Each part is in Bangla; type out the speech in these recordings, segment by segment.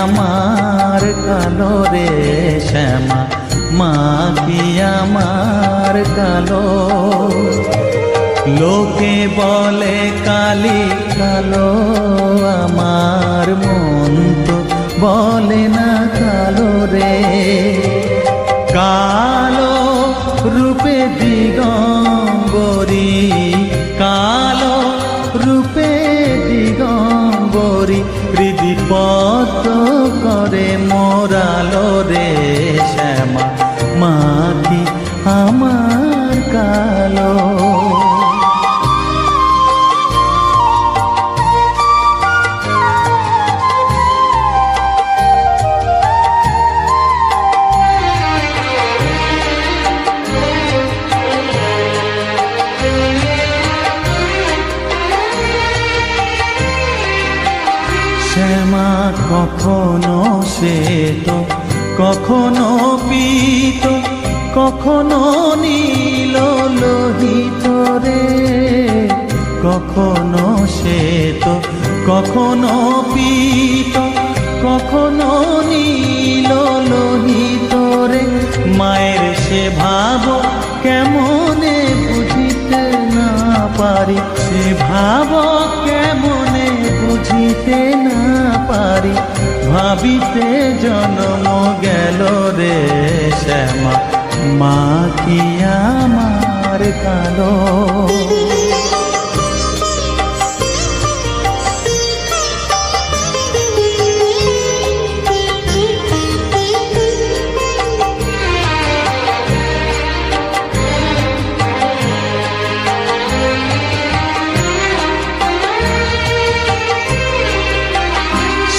আমার কালো রে শ্যামা, মা কি আমার কালো। লোকে বলে কালি কালো, আমার মন তো বলে না কালো রে। কালো রূপে দিগম্বরী, কালো রূপে দিগম্বরী, হৃদি পদ্ম করে মোরালো রে শ্যামা, মা কি আমার কালো। শ্যামা কখনো শ্বেত, কখনো পীত, কখনো নীল লোহিত রে। কখনো শ্বেত, কখনো পীত, কখনো নীল লোহিত রে। মায়ের সে ভাব কেমনে বুঝিতে না পারি, সে ভাব কেমনে বুঝিতে না পারি, ভাবিতে জন্ম গেল রে শ্যামা, মা কি আমার কালো।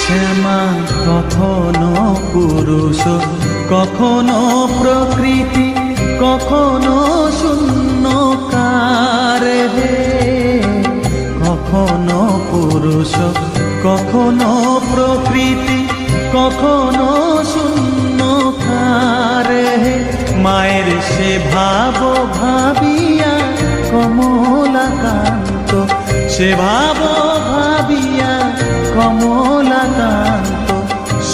শ্যামা কখনো পুরুষ, কখনো প্রকৃতি, কখনো শূন্যকার হে। কখনো পুরুষ, কখনো প্রকৃতি, কখনো শূন্যকার হে। মায়ের সে ভাব ভাবিয়া কমলাকান্ত, সে ভাব ভাবিয়া কমলাকান্ত,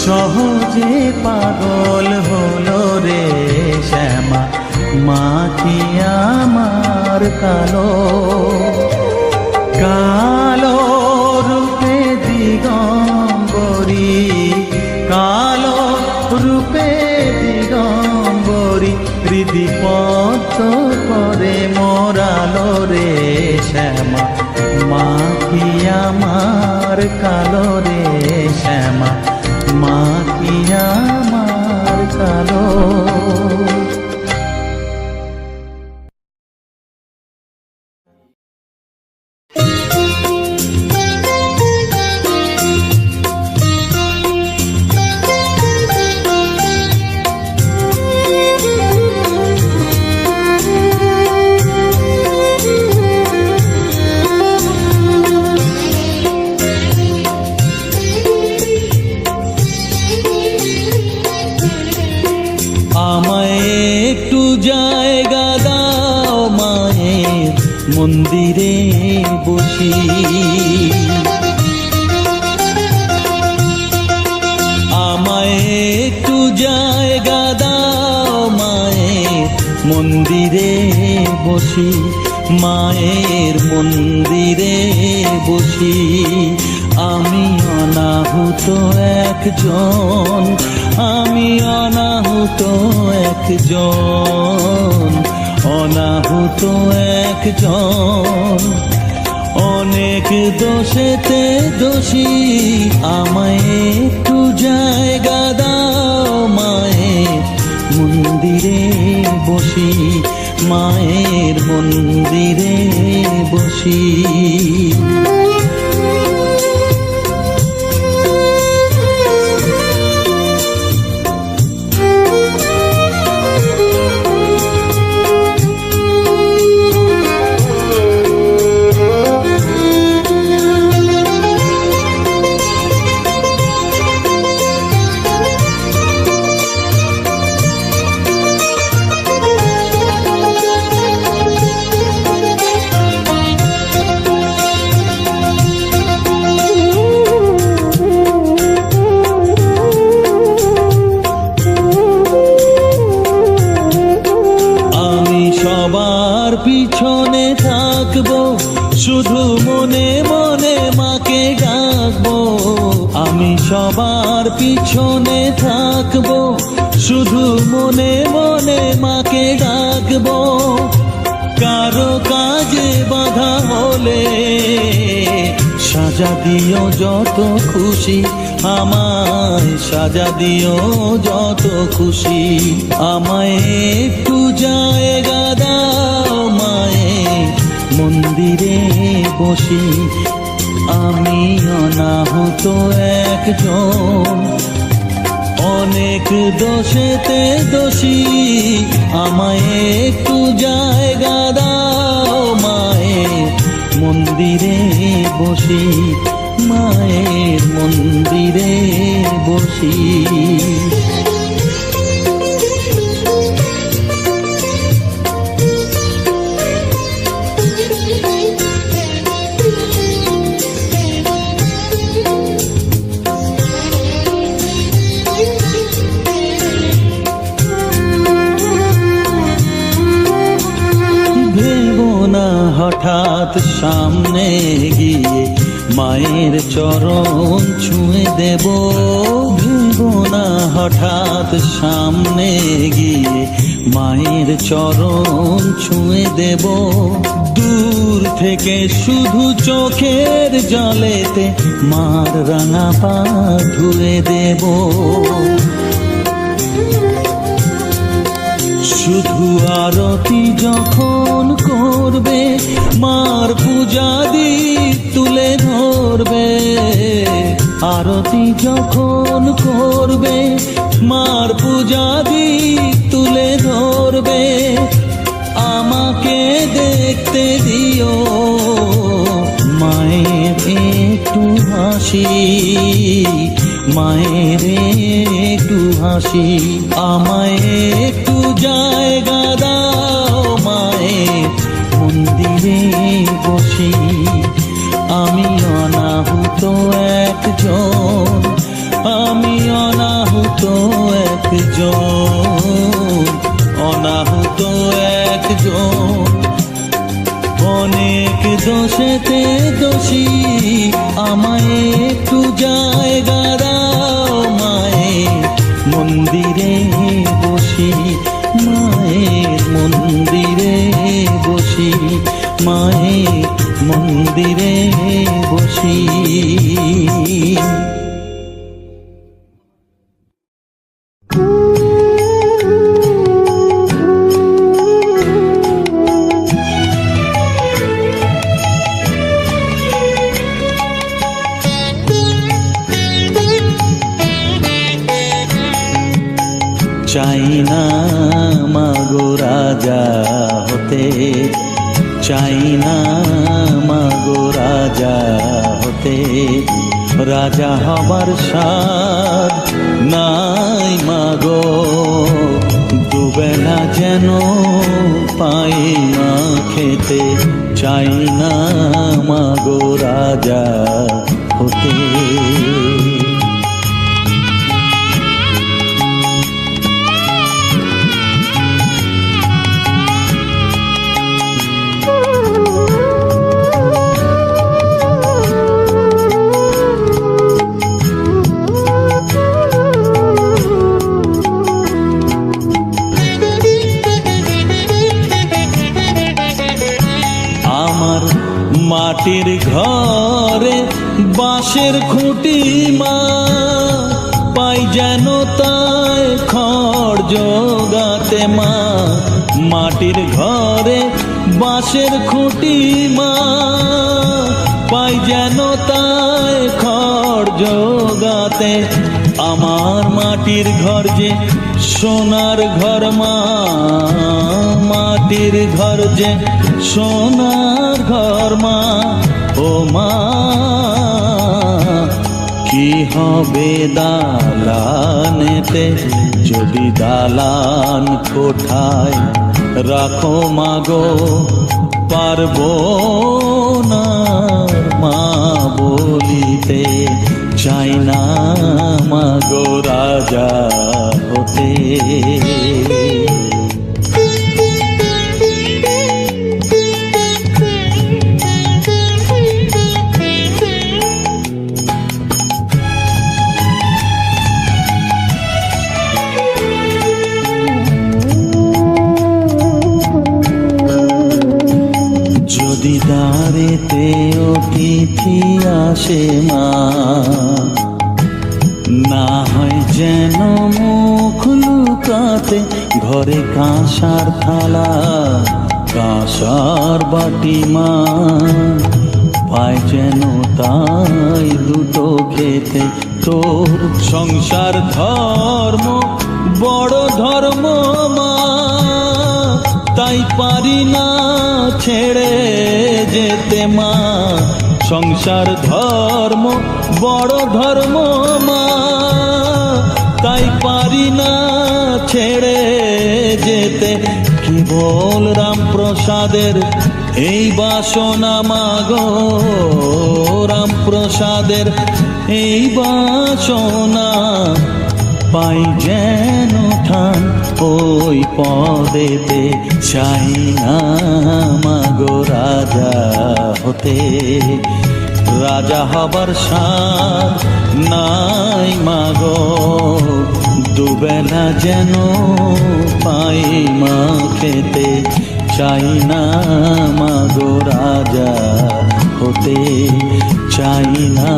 সহজে পাগল হলো রে শ্যামা, মা কি আমার কালো। কালো রূপে দিগম্বরী, কালো রূপে দিগম্বরী, হৃদি পদ্ম করে মোরালো রে শ্যামা, মা কি আমার কালো রে শ্যামা, মা কি আমার কালো। মন্দিরে বসি, আমায় একটু জায়গা দাও মায়ের মন্দিরে বসি, মায়ের মন্দিরে বসি। আমি অনাহুত একজন, আমি অনাহুত একজন, অনাহুত একজন। অনেক দোষেতে দোষী, আমায় একটু জায়গা দাও মায়ের মন্দিরে বসি, মায়ের মন্দিরে বসি। পিছনে থাকবো, শুধু মনে মনে মাকে ডাকবো। আমি সবার পিছনে থাকবো, শুধু মনে মনে মাকে ডাকবো। কারো কাজে বাধা হলে সাজা দিও যত খুশি, আমায় সাজা দিও যত খুশি। আমায় একটু জায়গা দাও মায়ের মন্দিরে বসি। আমি অনাহত একজন, অনেক দোষেতে দোষী। আমায় একটু জায়গা দাও মায়ের মন্দিরে বসি, মায়ের মন্দিরে বসি। হঠাৎ সামনে গিয়ে মায়ের চরণ ছুঁয়ে দেব। ভেবো না হঠাৎ সামনে গিয়ে মায়ের চরণ ছুঁয়ে দেব। দূর থেকে শুধু চোখের জলেতে মার রাঙা পা ধুয়ে দেব। শুধু আরতি যখন করবে মার পূজা দীপ তুলে ধরবে। আরতি যখন করবে মার পূজা দীপ তুলে ধরবে। আমাকে দেখতে দিও মায়ের একটু হাসি, মায়ের একটু হাসি। আমায় একটু জায়গা দাও মায়ের মন্দিরে বসি। আমি অনাহুত একজন, আমি অনাহুত একজন, অনাহুত একজন। অনেক দোষেতে দোষী। আমায় একটু জায়গা দাও মায়ের মন্দিরে বসি, মায়ের মন্দিরে বসি, মায়ের মন্দিরে বসি। চাই না মাগো রাজা হতে, চাই না মাগো রাজা হতে। রাজা হবার স্বাদ নাই মাগো, দুবেলা যেন পাই না খেতে। চাই না মাগো রাজা হতে। মাটির ঘরে বাঁশের খুঁটি মা, পাই যেন তাই খড় জোগাতে মা। মাটির ঘরে বাঁশের খুঁটি মা, পাই যেন তাই খড় জোগাতে। আমার মাটির ঘর যে সোনার ঘর মা, মাটির ঘর যে সোনার ঘর মা। ও মা কি হবে দালানেতে যদি দালান কোঠায় রাখো মাগো, পারবো না মা বলিতে। চাই না মাগো রাজা হতে। যদি দ্বারেতে অতিথি আসে মা, না হয় যেন মুখ লুকাতে ঘরে কাঁসার থালা কাঁসার বাটি মা, পায় যেন তাই দুটো খেতে। তোর সংসার ধর্ম বড় ধর্ম মা, তাই পারি না ছেড়ে যেতে মা। সংসার ধর্ম বড় ধর্ম মা, তাই পারি না ছেড়ে যেতে। কেবল রামপ্রসাদের এই বাসনা মাগো, রামপ্রসাদের এই বাসনা, পাই যেন ঠান ওই পদেতে। চাই না মাগো রাজা হতে, রাজা হবার সাধ নাই মাগো, দুবেলা যেন পাই মা খেতে। চাই না মাগো রাজা হতে, চাই না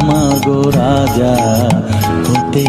মাগো রাজা হতে।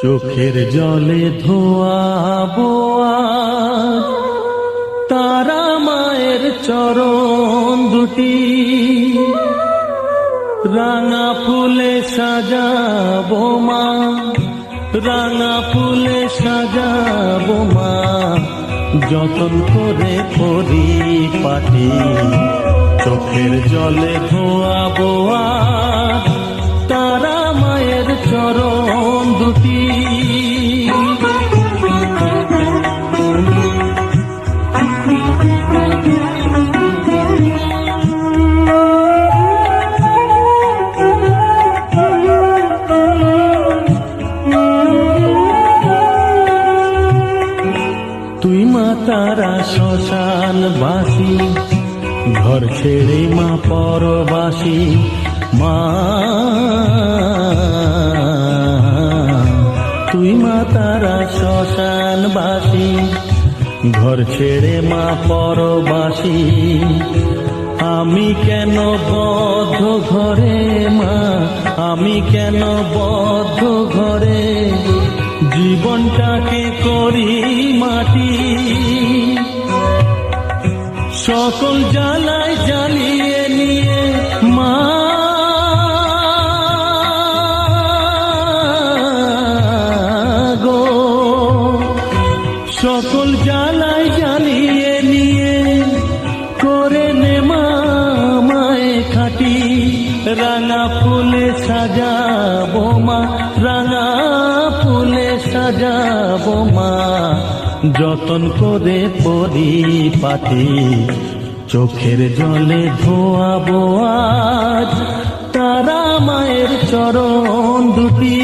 চোখের জলে ধোয়াবো আজ তারা মায়ের চরণ দুটি, রাঙা ফুলে সাজাবো মা, রাঙা ফুলে সাজাবো মা, যতন করে পরিপাটি। চোখের জলে ধোয়াবো আজ তারা মায়ের চরণ দুটি, তুই মা তারা শ্মশান বাসী, ঘর ছেড়ে মা পরবাসী মা, তুই মা তারা শ্মশান বাসী, ঘর ছেড়ে মা পরবাসী। আমি কেন বদ্ধ ঘরে মা, আমি কেন বদ্ধ ঘরে, জীবনটাকে করি মাটি। সকল জ্বালায় জ্বালিয়ে নিয়ে মা গো, সকল জ্বালায় জ্বালিয়ে নিয়ে করে নে মা মায়ে খাটি। রাঙা ফুলে সাজাবো মা, রাঙা ফুলে সাজাবো মা, যতন করে পরিপাটি। চোখের জলে ধোয়াবো আজ তারা মায়ের চরণ দুটি।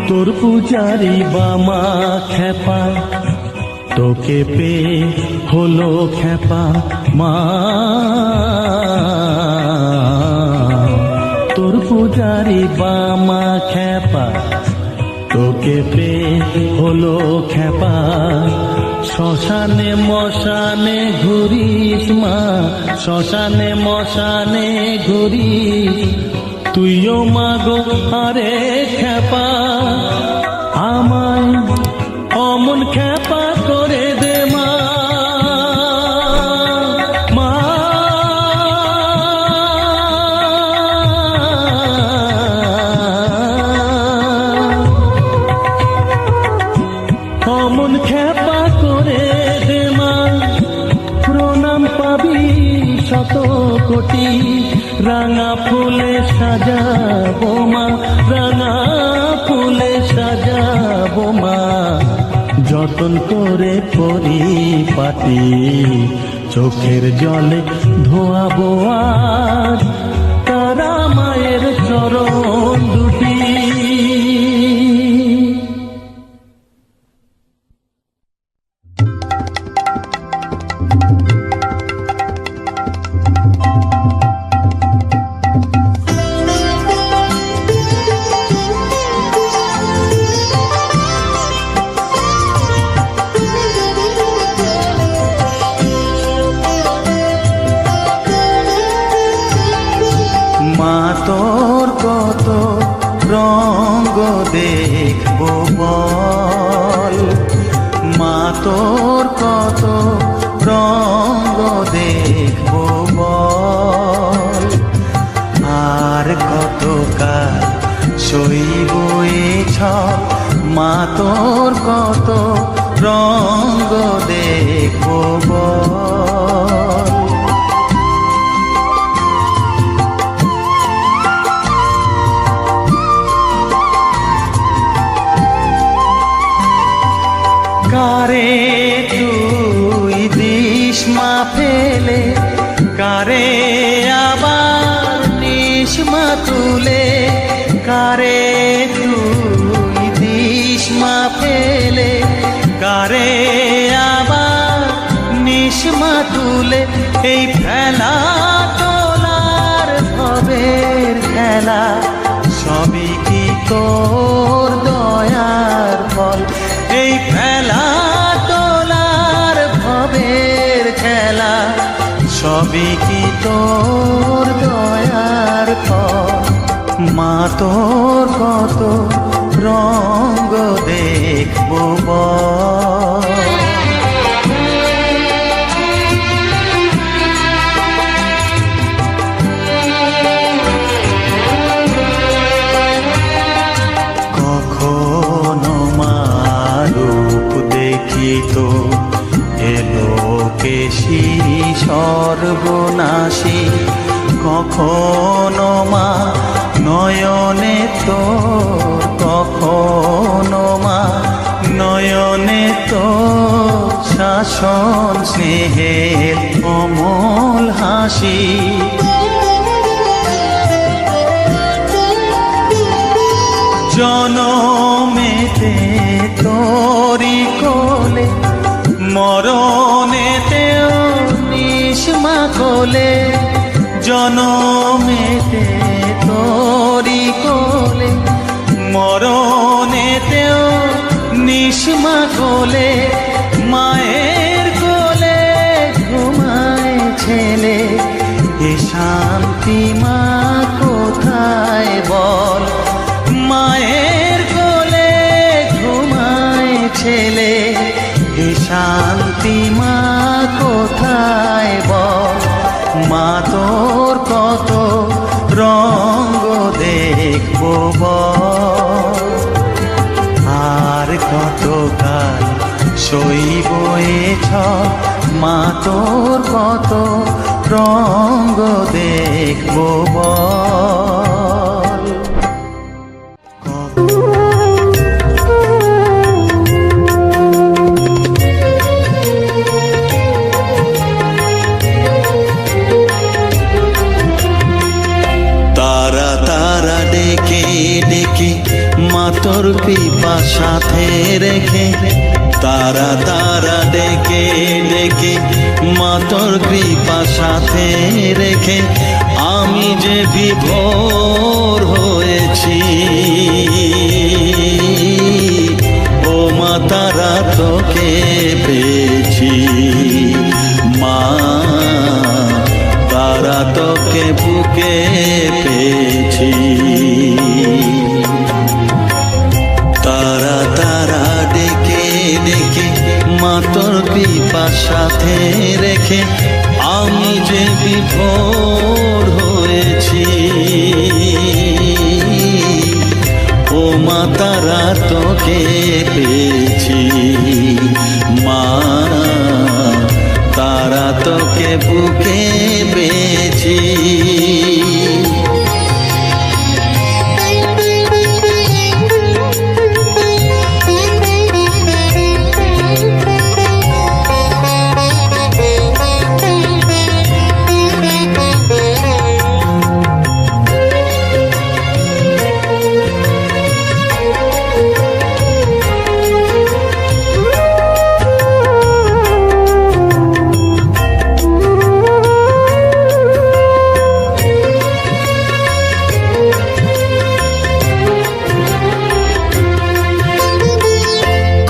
তোর পূজারি বামা খেপা, তোকে পে হলো খেপা মা, তোর পূজারি বামা খেপা, তোকে পে হলো খেপা। শ্মশানে মশানে ঘুরিস মা, শ্মশানে মশানে ঘুরিস, তুইও মাগো আরে খেপা। আমায় অমন খেপা করে দে মা, মা অমন খেপা করে দে মা, প্রণাম পাবি শত ঘটি রাঙা ফুলে সাজাবো মা, রাঙা ফুলে সাজাবো মা, যতন করে পরিপাটি চোখের জলে ধোয়াবো আজ তারা মায়ের চরণ দুটি। মা তোর কত রঙ্গ দেখবো বল, মা তোর কত রঙ্গ দেখবো বল, আর কত কাল সইব এ ছল, মা তোর কত রঙ্গ দেখবো বল। কারে তুই দিস মা ফেলে, কারে আবার নিস মা তুলে, কারে তুই দিস মা ফেলে, কারে আবার নিস মা তুলে, এই ফেলা তোলার ভবের খেলা সবই কি তোর দয়ার ফল, এই ফেলা তোলার ভবের খেলা সবই কি তোর দয়ার ফল। মা তোর কত রঙ্গ দেখবো বল। কখনো মা রূপ দেখিত এলো কেশি সর্বনাশী, কখনো মা নয়নে তোর, কখনো মা নয়নে তোর শাসন স্নেহের অমল হাসি, জনমেতে তোরি কোলে, মরণেতেও নিস মা কোলে, জনমেতে তোরি কোলে, মরণেতেও নিস মা কোলে, মায়ের কোলে ঘুমায় ছেলে, এ শান্তি মা কোথায় বল, মায়ের কোলে ঘুমায় ছেলে, এ শান্তি মা কোথায় বল। মা তোর কত রঙ্গ দেখবো বল, আর কত কাল সইব এ ছল, মা তোর কত রঙ্গ দেখবো বল। তারা তারা ডেকে ডেকে মা তোর কৃপা সাথে রেখে, তারা তারা ডেকে ডেকে মা তোর কৃপা সাথে রেখে, আমি যে বিভোর হয়েছি, ও মা তারা তোকে পেয়েছি, মা তারা তোকে বুকে পেয়েছি, তারা তারা ডেকে ডেকে মা তোর কৃপা সাথে রেখে, আমি যে বিভোর হয়েছি, ও মা তারা তোকে পেয়েছি, মা তারা তোকে বুকে পেয়েছি।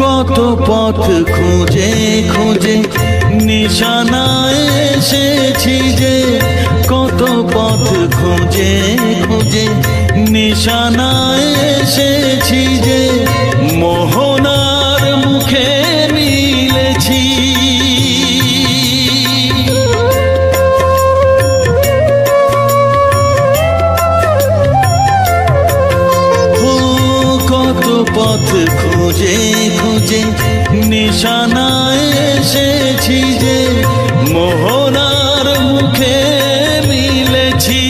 কত পথ খুঁজে খুঁজে নিশানায় এসেছি যে, কত পথ খুঁজে খুঁজে নিশানায় এসেছি যে, মোহনার মুখে মিলেছি। কত পথ খুঁজে খুঁজে নিশানায় এসেছি যে, মোহনার মুখে মিলেছি।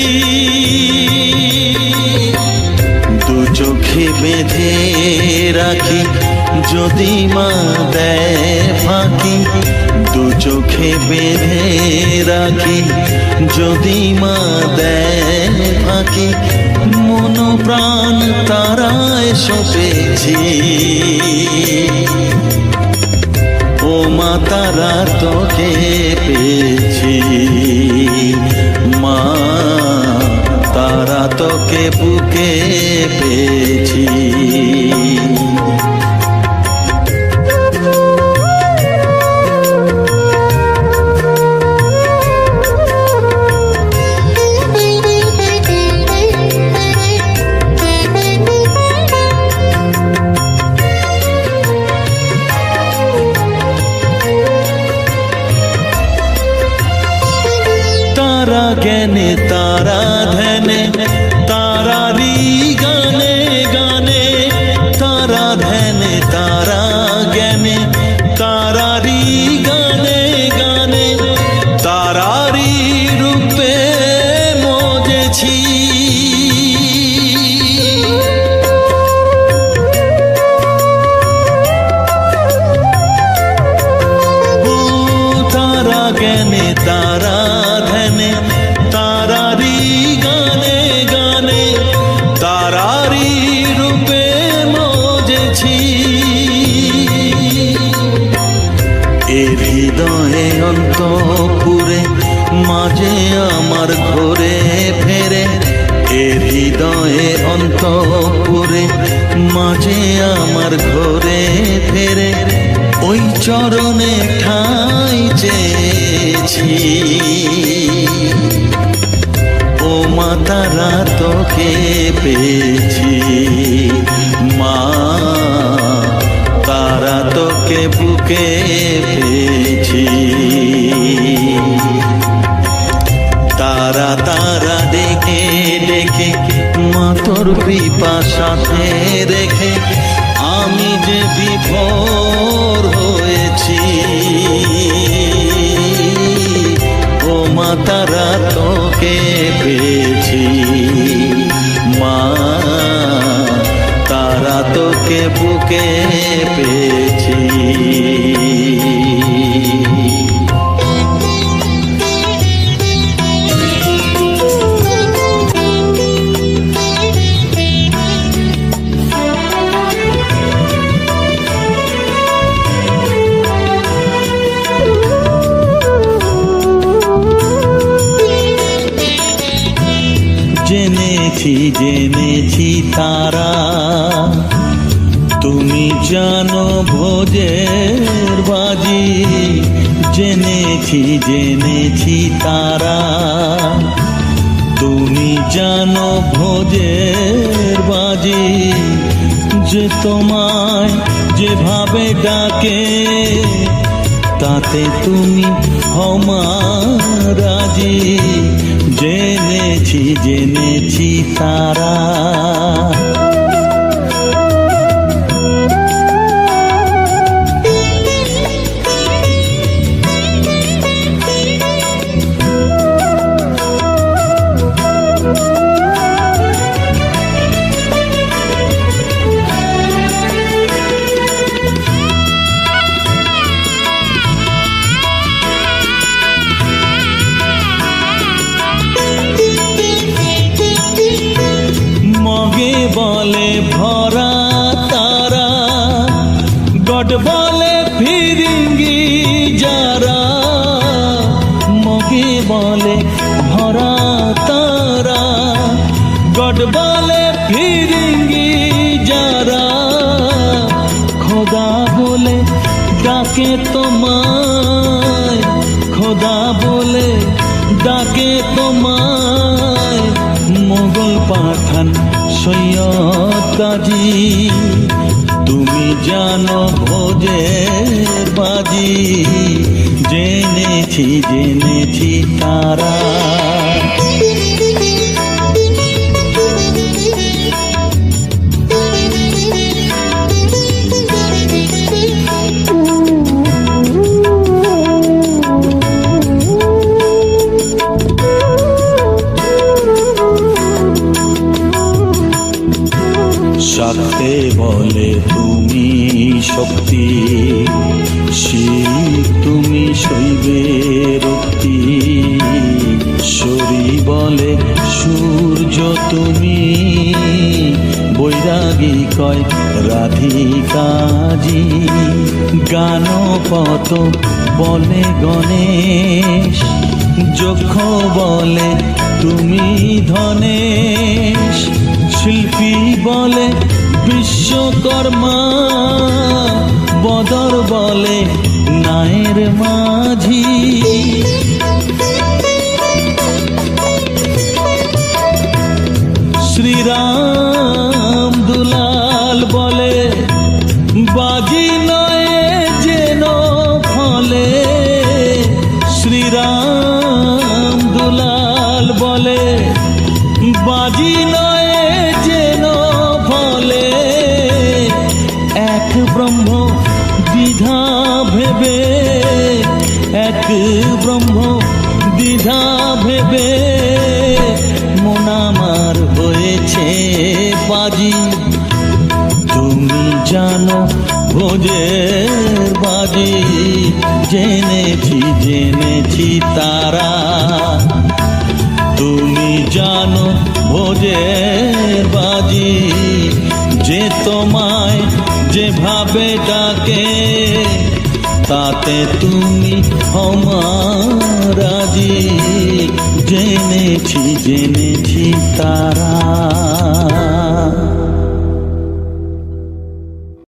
দু চোখে বেঁধে রাখি যদি মা দেয় ফাঁকি, দু চোখে বেঁধে রাখি যদি মা দেয় ফাঁকি, মন প্রাণ তারায় সপেছি। ও মা তারা তোকে পেয়েছি, মা তারা তোকে বুকে পেয়েছি। তারা জ্ঞানে তারা ধ্যানে তারারি গানে গানে, তারা ধ্যানে তারা জ্ঞানে তারারি গানে গানে, তারারি রূপে মজেছি। ও তারা জ্ঞানে তারা ধ্যানে তারারি গানে গানে, তারারি রূপে মজেছি। এ হৃদয়ে অন্তপুরে মাঝে আমার ঘরে ফেরে, এ হৃদয়ে অন্তপুরে মাঝে আমার ঘরে ফেরে, ওই চরণে ঠাঁই চেয়েছি। ও মা তারা তোকে পেয়েছি, মা তারা তোকে বুকে পেয়েছি। তারা তারা ডেকে ডেকে মা তোর কৃপা সাথে রেখে আমি যে বিভোর হয়েছি। ও মা তারা তোকে পেয়েছি, মা তারা তোকে বুকে পেয়েছি। জেনেছি জেনেছি তারা তুমি জানো ভোজের বাজি, জেনেছি জেনেছি তারা তুমি জানো ভোজের বাজি, যে তোমায় যেভাবে ডাকে তাতে তুমি হও মা রাজি। জেনেছি জেনেছি তারা গড বলে ফিরিঙ্গি যারা, খোদা বলে ডাকে তোমায়, খোদা বলে ডাকে তোমায়। মোগল পাঠান সৈয়দ কাজী, তুমি জানো ভোজের বাজি, জেনেছি জেনেছি তারা। শাক্তে বলে তুমি শক্তি, শিব তুমি শৈবের রক্তি, শরী বলে সূর্য তুমি, বৈরাগী কয় রাধিকাজি, গানপত বলে গণেশ, যক্ষ বলে তুমি ধনেশ, শিল্পী বলে বিশ্বকর্মা, বদর বলে নায়ের মাঝি। শ্রীরাম দুলাল বলে বাজি নয় যেন ফলে, শ্রীরাম দুলাল বলে বাজি নয় যেন ফলে। এক ব্রহ্ম দ্বিধা ভেবে, এক ব্রহ্ম দ্বিধা ভেবে, মন আমার হয়েছে বাজি। তুমি জানো ভোজের বাজি, জেনেছি জেনেছি তারা। তুমি জানো ভোজের বাজি, যে তোমায় যেভাবে ডাকে, তাতে তুমি আমার রাজি, জেনেছি জেনেছি তারা।